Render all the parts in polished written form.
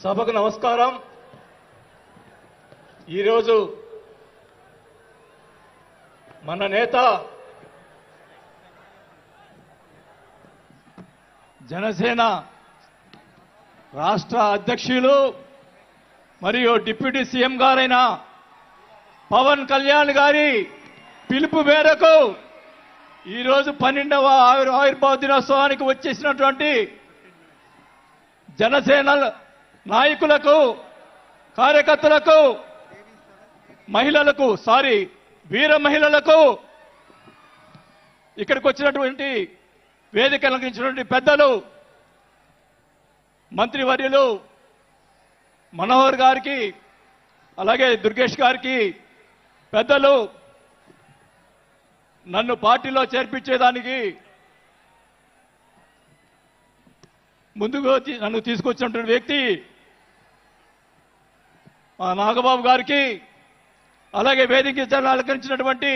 సభకు నమస్కారం. ఈరోజు మన నేత జనసేన రాష్ట్ర అధ్యక్షులు మరియు డిప్యూటీ సీఎం గారైన పవన్ కళ్యాణ్ గారి పిలుపు మేరకు ఈరోజు 12వ ఆవిర్భావ దినోత్సవానికి వచ్చేసినటువంటి జనసేన నాయకులకు, కార్యకర్తలకు, మహిళలకు, వీర మహిళలకు, ఇక్కడికి వచ్చినటువంటి వేదిక అలంకరించినటువంటి పెద్దలు, మంత్రివర్యులు మనోహర్ గారికి, అలాగే దుర్గేష్ గారికి, పెద్దలు, నన్ను పార్టీలో చేర్పించేదానికి ముందుగా నన్ను తీసుకొచ్చినటువంటి వ్యక్తి మా నాగబాబు గారికి, అలాగే వేదిక అలంకరించినటువంటి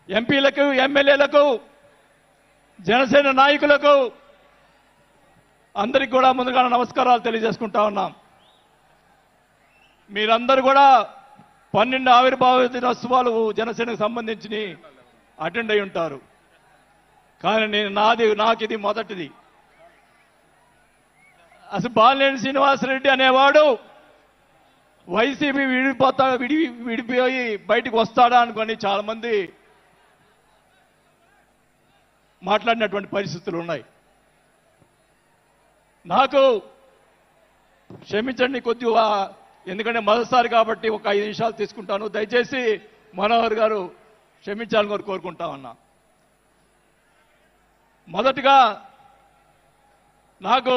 ఎంపీలకు, ఎమ్మెల్యేలకు, జనసేన నాయకులకు అందరికీ కూడా ముందుగా నమస్కారాలు తెలియజేసుకుంటా ఉన్నాం. మీరందరూ కూడా 12 ఆవిర్భావ దినోత్సవాలు జనసేనకు సంబంధించి అటెండ్ అయి ఉంటారు. కానీ నాకు ఇది మొదటిది. అసలు బాలినేని శ్రీనివాసరెడ్డి అనేవాడు వైసీపీ విడిపోయి బయటకు వస్తాడా అనుకొని చాలా మంది మాట్లాడినటువంటి పరిస్థితులు ఉన్నాయి. నాకు క్షమించండి కొద్దిగా, ఎందుకంటే మొదటిసారి కాబట్టి ఒక 5 నిమిషాలు తీసుకుంటాను. దయచేసి మనోహర్ గారు క్షమించాలని కోరుకుంటా ఉన్నా. మొదటిగా నాకు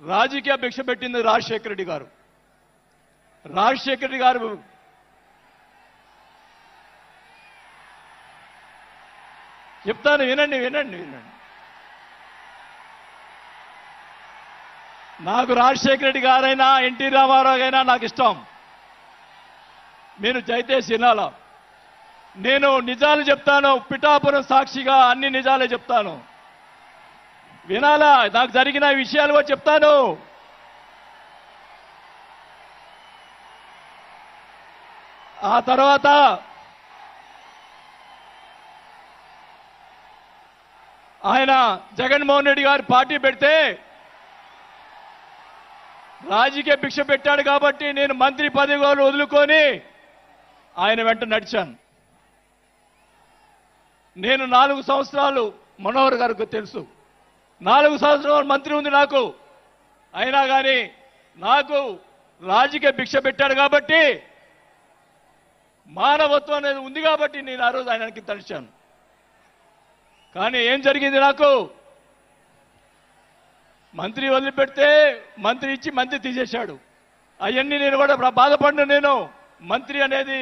రాజకీయ భిక్ష పెట్టింది రాజశేఖర రెడ్డి గారు. రాజశేఖర రెడ్డి గారు చెప్తాను, వినండి. నాకు రాజశేఖర రెడ్డి గారైనా ఎన్టీ రామారావు అయినా నాకు ఇష్టం. మీరు దయచేసి వినాలా. నేను నిజాలు చెప్తాను, పిఠాపురం సాక్షిగా అన్ని నిజాలే చెప్తాను. వినాలా, నాకు జరిగిన విషయాలు కూడా చెప్తాను. ఆ తర్వాత ఆయన జగన్మోహన్ రెడ్డి గారు పార్టీ పెడితే రాజకీయ భిక్ష పెట్టాడు కాబట్టి నేను మంత్రి పదవి వదులుకొని ఆయన వెంట నడిచాను. నేను 4 సంవత్సరాలు, మనోహర్ గారికి తెలుసు, 4 సంవత్సరాలు మంత్రి ఉంది నాకు. అయినా కానీ నాకు రాజకీయ భిక్ష పెట్టాడు కాబట్టి, మానవత్వం అనేది ఉంది కాబట్టి నేను ఆ రోజు ఆయనకి తలిచాను. కానీ ఏం జరిగింది, నాకు మంత్రి వదిలిపెడితే మంత్రి ఇచ్చి మంత్రి తీసేశాడు. అవన్నీ నేను కూడా బాధపడిన, నేను మంత్రి అనేది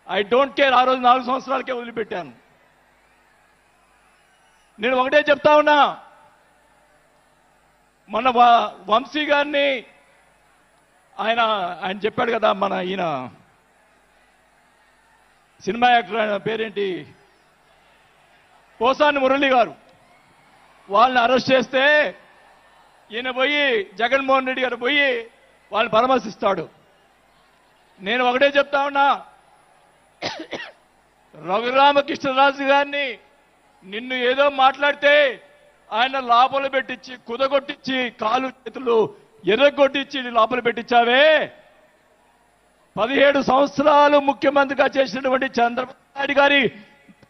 ఐ డోంట్ కేర్. ఆ రోజు 4 సంవత్సరాలకే వదిలిపెట్టాను. నేను ఒకటే చెప్తా ఉన్నా, మన వంశీ గారిని ఆయన చెప్పాడు కదా, మన ఈయన సినిమా యాక్టర్, ఆయన పేరేంటి, పోసాని మురళి గారు, వాళ్ళని అరెస్ట్ చేస్తే ఈయన పోయి జగన్మోహన్ రెడ్డి గారు పోయి వాళ్ళని పరామర్శిస్తాడు. నేను ఒకటే చెప్తా ఉన్నా, రఘురామకృష్ణరాజు గారిని నిన్ను ఏదో మాట్లాడితే ఆయన లోపల పెట్టించి, కుదగొట్టించి, కాలు చేతులు ఎర్రగొట్టించి లోపల పెట్టించావే. 17 సంవత్సరాలు ముఖ్యమంత్రిగా చేసినటువంటి చంద్రబాబు నాయుడు గారి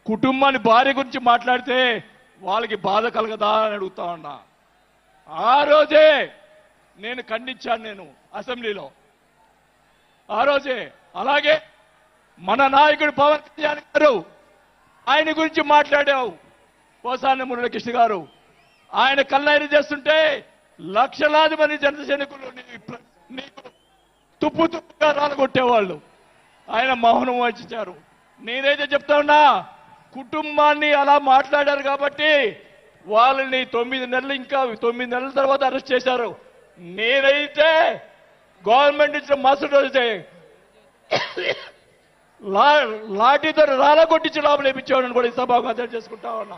కుటుంబాన్ని, భార్య గురించి మాట్లాడితే వాళ్ళకి బాధ కలగదా అని అడుగుతా ఉన్నా. ఆ రోజే నేను ఖండించాను, నేను అసెంబ్లీలో ఆ రోజే. అలాగే మన నాయకుడు పవన్ కళ్యాణ్ గారు, ఆయన గురించి మాట్లాడావు పోసాని మురళీకృష్ణ గారు. ఆయన కల్లైరు చేస్తుంటే లక్షలాది మంది జన సైనికులు నీకు తుప్పు తుప్పుగా రాలగొట్టేవాళ్ళు. ఆయన మౌనం వహించారు. నేనైతే చెప్తా ఉన్నా, కుటుంబాన్ని అలా మాట్లాడారు కాబట్టి వాళ్ళని 9 నెలలు, ఇంకా 9 నెలల తర్వాత అరెస్ట్ చేశారు. నేనైతే గవర్నమెంట్ ఇచ్చిన మరుసటి రోజే లాఠీతో రాలగొట్టించి లోపల వేయించేవాడిని కూడా ఈ సభకు చేసుకుంటా ఉన్నా.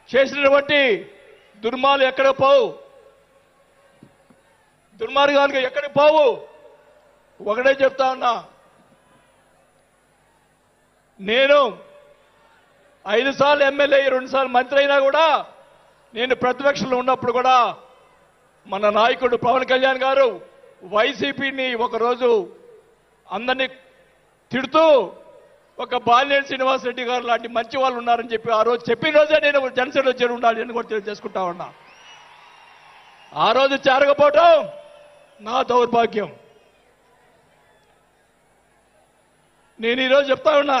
చేసినటువంటి దుర్మార్గాలు ఎక్కడ పోవు, దుర్మార్గాలు ఎక్కడికి పోవు. ఒకటే చెప్తా ఉన్నా, నేను 5 సార్లు ఎమ్మెల్యే, 2 సార్లు మంత్రి అయినా కూడా, నేను ప్రతిపక్షంలో ఉన్నప్పుడు కూడా మన నాయకుడు పవన్ కళ్యాణ్ గారు వైసీపీని ఒకరోజు అందరినీ తిడుతూ ఒక బాలినేని శ్రీనివాసరెడ్డి గారు లాంటి మంచి వాళ్ళు ఉన్నారని చెప్పి ఆ రోజు చెప్పిన రోజే నేను జనసేనలో చేరి ఉండాలి అని కూడా తెలియజేసుకుంటా ఉన్నా. ఆ రోజు చేరకపోవటం నా దౌర్భాగ్యం. నేను ఈరోజు చెప్తా ఉన్నా,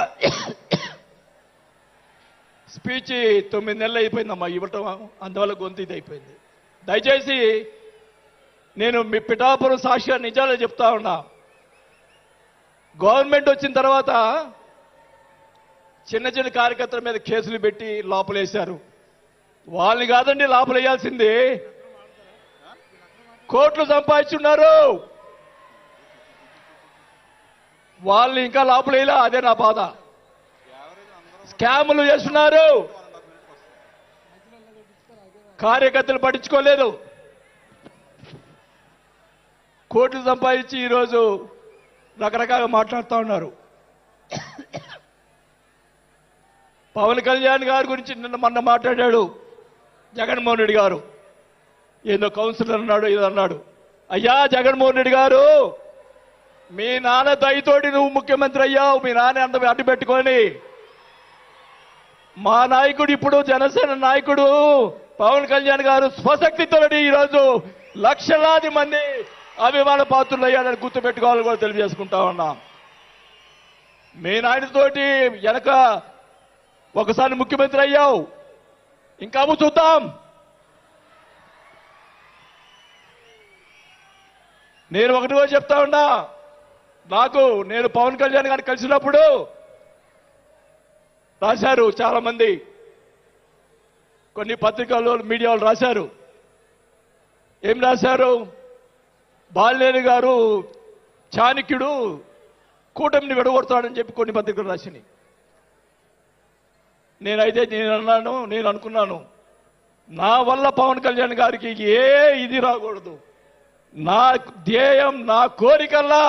స్పీచ్ 9 నెలలు అయిపోయిందమ్మా ఇవ్వటం, అందువల్ల గొంతు ఇది అయిపోయింది. దయచేసి నేను మీ పిఠాపురం సాక్షి నిజాలే చెప్తా ఉన్నా. గవర్నమెంట్ వచ్చిన తర్వాత చిన్న చిన్న కార్యకర్తల మీద కేసులు పెట్టి లోపలేశారు. వాళ్ళని కాదండి లోపలేయాల్సింది, కోట్లు సంపాదించున్నారు. వాళ్ళని ఇంకా లోపలేలా, అదే నా బాధ. స్కాములు చేస్తున్నారు, కార్యకర్తలు పట్టించుకోలేదు. కోట్లు సంపాదించి ఈరోజు రకరకాలుగా మాట్లాడుతూ ఉన్నారు. పవన్ కళ్యాణ్ గారి గురించి మొన్న మాట్లాడాడు జగన్మోహన్ రెడ్డి గారు. ఏదో కౌన్సిలర్ అన్నాడు, ఏదో అన్నాడు. అయ్యా జగన్మోహన్ రెడ్డి గారు, మీ నాన్న దయతోటి నువ్వు ముఖ్యమంత్రి అయ్యావు. మీ నాన్న అంత అడ్డు పెట్టుకొని, మా నాయకుడు ఇప్పుడు జనసేన నాయకుడు పవన్ కళ్యాణ్ గారు స్వశక్తితోటి ఈరోజు లక్షలాది మంది అభిమాన పాత్రులు అయ్యాడని గుర్తుపెట్టుకోవాలని కూడా తెలియజేసుకుంటా ఉన్నా. మీ నాయనతోటి వెనక ఒకసారి ముఖ్యమంత్రి అయ్యావు, ఇంకా చూద్దాం. నేను ఒకటి కూడా చెప్తా ఉన్నా, నేను పవన్ కళ్యాణ్ గారిని కలిసినప్పుడు రాశారు చాలా మంది, కొన్ని పత్రికల్లో మీడియాలో రాశారు. ఏం రాశారు? బాలినేని గారు చాణక్యుడు కూటమిని విడగొడతాడని చెప్పి కొన్ని పత్రికలు రాసినాయి. నేను అనుకున్నాను, నా వల్ల పవన్ కళ్యాణ్ గారికి ఏ ఇది రాకూడదు. నా ధ్యేయం, నా కోరికల్లా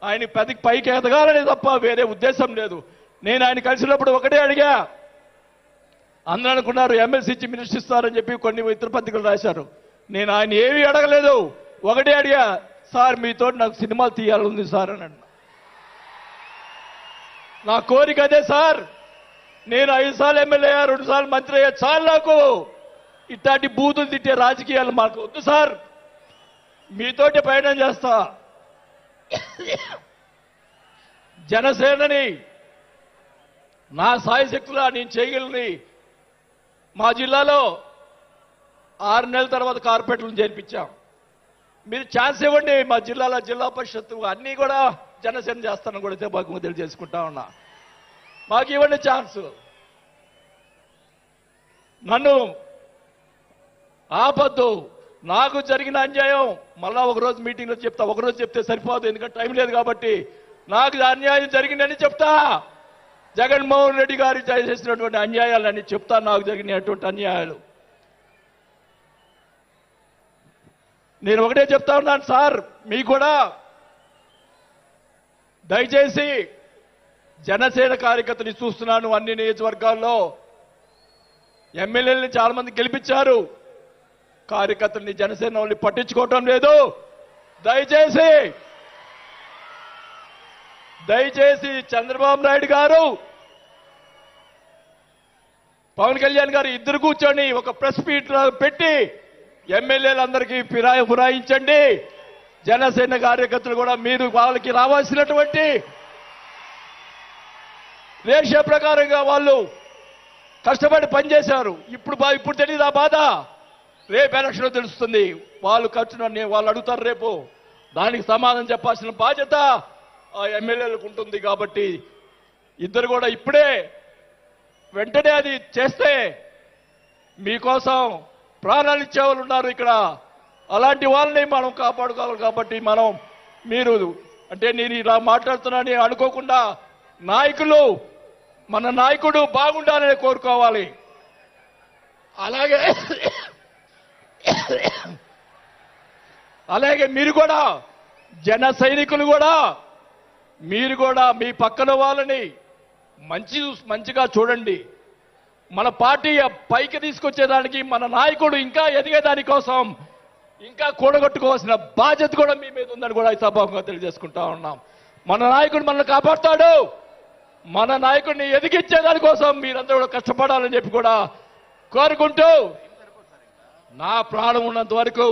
ఆయన పైకి ఎదగాలని తప్ప వేరే ఉద్దేశం లేదు. నేను ఆయన కలిసినప్పుడు ఒకటే అడిగా, అందరూ అనుకున్నారు ఎమ్మెల్సీ ఇచ్చి మినిస్టర్ ఇస్తారని చెప్పి కొన్ని ఇతర పత్రికలు రాశారు. నేను ఆయన ఏమీ అడగలేదు, ఒకటే అడిగా, సార్ మీతో నాకు సినిమాలు తీయాలని సార్ అని అన్నా. నా కోరిక అదే సార్. నేను 5 సార్లు ఎమ్మెల్యే అయ్యా, 2 సార్లు మంత్రి అయ్యా, చాలు నాకు. ఇట్లాంటి బూతులు తిట్టే రాజకీయాలు మాకు వద్దు సార్, మీతోటి ప్రయాణం చేస్తా. జనసేనని నా సాయశక్తులా నేను చేయగలని మా జిల్లాలో 6 నెలల తర్వాత కార్పొరేట్లను చేర్పించాం. మీరు ఛాన్స్ ఇవ్వండి, మా జిల్లాలో జిల్లా పరిషత్తు అన్నీ కూడా జనసేన చేస్తానని కూడా మాకు తెలియజేసుకుంటా ఉన్నా. మాకు ఇవ్వండి ఛాన్స్. నన్ను ఆపద్దు. నాకు జరిగిన అన్యాయం మళ్ళా ఒకరోజు మీటింగ్లో చెప్తా. ఒకరోజు చెప్తే సరిపోదు, ఎందుకంటే టైం లేదు కాబట్టి. నాకు అన్యాయం జరిగిందని చెప్తా. జగన్మోహన్ రెడ్డి గారు చేసినటువంటి అన్యాయాలని చెప్తా, నాకు జరిగినటువంటి అన్యాయాలు. నేను ఒకటే చెప్తా ఉన్నాను సార్, మీకు కూడా దయచేసి జనసేన కార్యకర్తలు చూస్తున్నాను. అన్ని నియోజకవర్గాల్లో ఎమ్మెల్యేలని చాలా మంది గెలిపించారు, కార్యకర్తల్ని జనసేన వాళ్ళని పట్టించుకోవటం లేదు. దయచేసి చంద్రబాబు నాయుడు గారు, పవన్ కళ్యాణ్ గారు ఇద్దరు కూర్చొని ఒక ప్రెస్ మీట్ పెట్టి ఎమ్మెల్యేలందరికీ ఫిరాయించండి. జనసేన కార్యకర్తలు కూడా మీరు వాళ్ళకి రావాల్సినటువంటి రేషియో ప్రకారంగా వాళ్ళు కష్టపడి పనిచేశారు. ఇప్పుడు తెలియదు ఆ బాధ. రేపు ఎలక్షన్ తెలుస్తుంది. వాళ్ళు వాళ్ళు అడుగుతారు రేపు, దానికి సమాధానం చెప్పాల్సిన బాధ్యత ఆ ఎమ్మెల్యేలకు ఉంటుంది. కాబట్టి ఇద్దరు కూడా ఇప్పుడే వెంటనే అది చేస్తే మీకోసం ప్రాణాలు ఇచ్చేవాళ్ళు ఉన్నారు ఇక్కడ. అలాంటి వాళ్ళని మనం కాపాడుకోవాలి. కాబట్టి మీరు అంటే నేను ఇలా మాట్లాడుతున్నానని అనుకోకుండా నాయకులు, మన నాయకుడు బాగుండాలని కోరుకోవాలి. అలాగే మీరు కూడా జన సైనికులు కూడా మీరు కూడా మీ పక్కన వాళ్ళని మంచిగా చూడండి. మన పార్టీ పైకి తీసుకొచ్చేదానికి మన నాయకుడు ఇంకా ఎదిగేదాని కోసం ఇంకా కూడగొట్టుకోవాల్సిన బాధ్యత కూడా మీ మీద ఉందని కూడా ఈ సభాముఖంగా తెలియజేసుకుంటా ఉన్నాం. మన నాయకుడు మనల్ని కాపాడుతాడు. మన నాయకుడిని ఎదిగించేదాని కోసం మీరందరూ కూడా కష్టపడాలని చెప్పి కూడా కోరుకుంటూ, నా ప్రాణం ఉన్నంత వరకు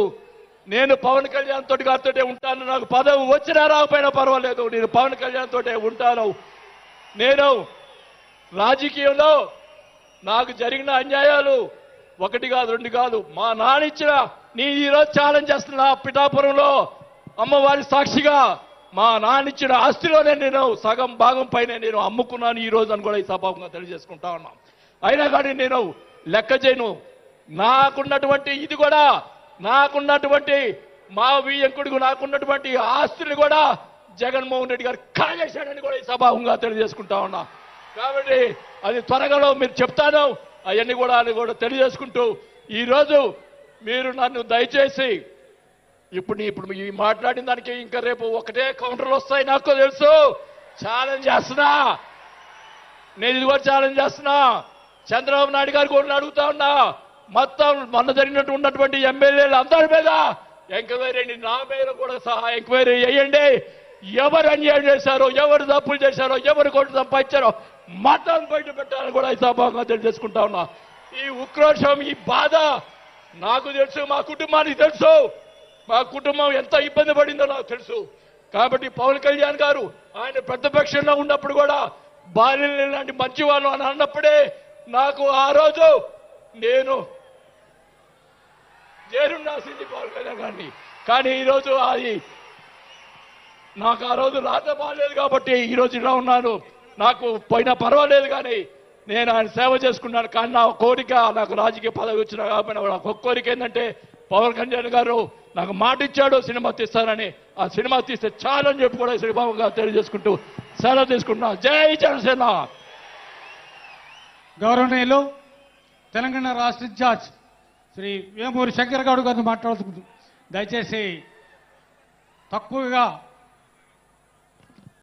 నేను పవన్ కళ్యాణ్ తోటి గారితో ఉంటాను. నాకు పదవి వచ్చినా రాకపోయినా పర్వాలేదు, నేను పవన్ కళ్యాణ్ తోటే ఉంటాను. నేను రాజకీయంలో నాకు జరిగిన అన్యాయాలు ఒకటి కాదు, రెండు కాదు. మా నాన్న ఇచ్చిన ఈరోజు ఛాలెంజ్ చేస్తున్నా, పిఠాపురంలో అమ్మవారి సాక్షిగా మా నాన్న ఇచ్చిన ఆస్తిలోనే నేను సగం భాగం పైన నేను అమ్ముకున్నాను ఈ రోజు అని కూడా ఈ సభాముఖంగా తెలియజేసుకుంటా ఉన్నాం. అయినా కానీ నేను లెక్క చేయను. నాకున్నటువంటి ఇది కూడా, నాకున్నటువంటి మా వియ్యంకుడికి నాకున్నటువంటి ఆస్తులు కూడా జగన్మోహన్ రెడ్డి గారు కాజేశాడని కూడా ఈ సభాముఖంగా తెలియజేసుకుంటా ఉన్నా. కాబట్టి అది త్వరగా మీరు చెప్తాను. అవన్నీ కూడా తెలియజేసుకుంటూ, ఈరోజు మీరు నన్ను దయచేసి ఇప్పుడు ఈ మాట్లాడిన దానికి ఇంకా రేపు ఒకటే కౌంటర్లు వస్తాయి నాకు తెలుసు. ఛాలెంజ్ చేస్తున్నా, నేను ఇది కూడా ఛాలెంజ్ చేస్తున్నా. చంద్రబాబు నాయుడు గారు కూడా అడుగుతా ఉన్నా, మొత్తం మొన్న ఉన్నటువంటి ఎమ్మెల్యేలు అందరి మీద ఎంక్వైరీ, నా మీద కూడా సహా ఎంక్వైరీ చేయండి. ఎవరు అన్యాయం చేశారో, ఎవరు తప్పులు చేశారో, ఎవరు కొట్టు సంపాదించారో మొత్తం బయట పెట్టాలని కూడా ఈ సభాగా తెలియజేసుకుంటా ఉన్నా. ఈ ఉక్రోషం, ఈ బాధ నాకు తెలుసు, మా కుటుంబానికి తెలుసు. మా కుటుంబం ఎంత ఇబ్బంది పడిందో నాకు తెలుసు. కాబట్టి పవన్ కళ్యాణ్ గారు ఆయన ప్రతిపక్షంలో ఉన్నప్పుడు కూడా బాల్యం లాంటి మంచివాళ్ళు అని అన్నప్పుడే నాకు ఆ రోజు నేను రాసింది పవన్ కళ్యాణ్ గారిని. కానీ ఈరోజు అది నాకు ఆ రోజు రాత బాగాలేదు కాబట్టి ఈరోజు ఇలా ఉన్నాను. నాకు పోయినా పర్వాలేదు, కానీ నేను ఆయన సేవ చేసుకున్నాను. కానీ నా కోరిక, నాకు రాజకీయ పదవి వచ్చినా కాబట్టి నాకు ఒక కోరిక ఏంటంటే, పవన్ కళ్యాణ్ గారు నాకు మాట ఇచ్చాడు సినిమా తీస్తానని. ఆ సినిమా తీస్తే చాలని చెప్పి కూడా శ్రీబాబుగా తెలియజేసుకుంటూ సెలవు తీసుకుంటున్నా. జై జనసేన. గౌరవనీయులు తెలంగాణ రాష్ట్ర ఇన్ఛార్జ్ శ్రీ వేమూరి శంకర్ గౌడ్ గారిని మాట్లాడుతూ, దయచేసి తక్కువగా